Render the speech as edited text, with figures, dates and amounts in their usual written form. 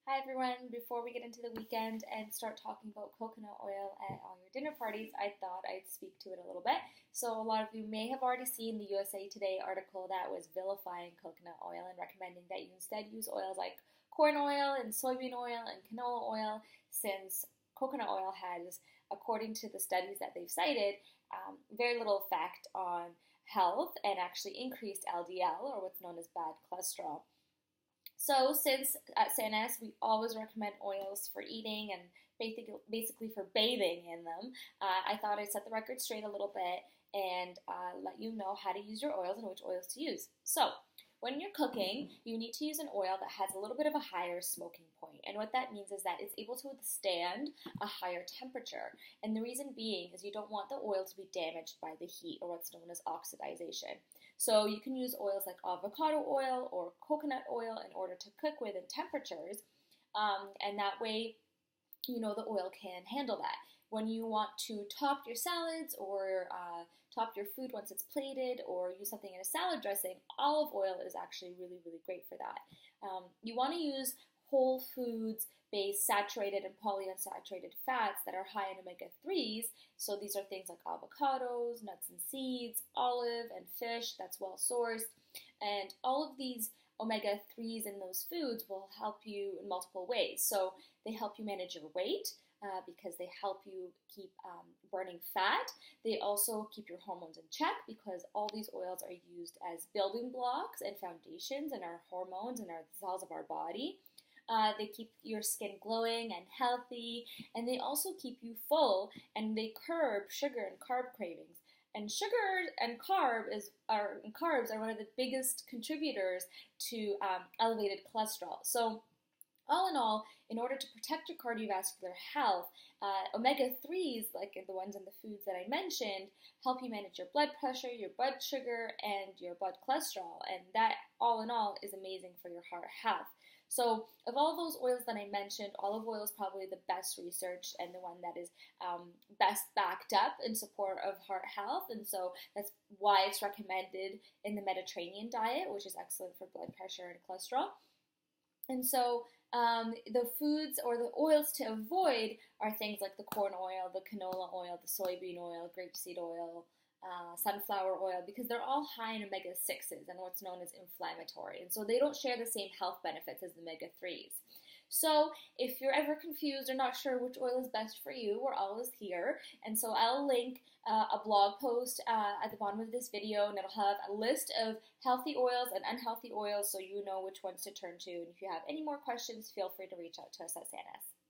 Hi everyone, before we get into the weekend and start talking about coconut oil at all your dinner parties, I thought I'd speak to it a little bit. So a lot of you may have already seen the USA Today article that was vilifying coconut oil and recommending that you instead use oils like corn oil and soybean oil and canola oil, since coconut oil has, according to the studies that they've cited, very little effect on health and actually increased LDL, or what's known as bad cholesterol. So, since at CNS we always recommend oils for eating and basically for bathing in them, I thought I'd set the record straight a little bit and let you know how to use your oils and which oils to use. So, when you're cooking, you need to use an oil that has a little bit of a higher smoking point. And what that means is that it's able to withstand a higher temperature. And the reason being is you don't want the oil to be damaged by the heat, or what's known as oxidization. So you can use oils like avocado oil or coconut oil in order to cook with in temperatures, and that way the oil can handle that. When you want to top your salads or top your food once it's plated, or use something in a salad dressing, olive oil is actually really, really great for that. You want to use whole foods based saturated and polyunsaturated fats that are high in omega-3s. So these are things like avocados, nuts and seeds, olive and fish that's well sourced. And all of these omega-3s in those foods will help you in multiple ways. So they help you manage your weight, because they help you keep burning fat. They also keep your hormones in check, because all these oils are used as building blocks and foundations in our hormones and our cells of our body. They keep your skin glowing and healthy, and they also keep you full, and they curb sugar and carb cravings. And sugar and carbs are one of the biggest contributors to elevated cholesterol. So all in all, in order to protect your cardiovascular health, omega-3s, like the ones in the foods that I mentioned, help you manage your blood pressure, your blood sugar, and your blood cholesterol. And that, all in all, is amazing for your heart health. So of all those oils that I mentioned, olive oil is probably the best researched and the one that is best backed up in support of heart health. And so that's why it's recommended in the Mediterranean diet, which is excellent for blood pressure and cholesterol. And so the foods or the oils to avoid are things like the corn oil, the canola oil, the soybean oil, grapeseed oil, sunflower oil, because they're all high in omega-6s and what's known as inflammatory. And so they don't share the same health benefits as the omega-3s. So if you're ever confused or not sure which oil is best for you, we're always here. And so I'll link a blog post at the bottom of this video, and it'll have a list of healthy oils and unhealthy oils so you know which ones to turn to. And if you have any more questions, feel free to reach out to us at CNS.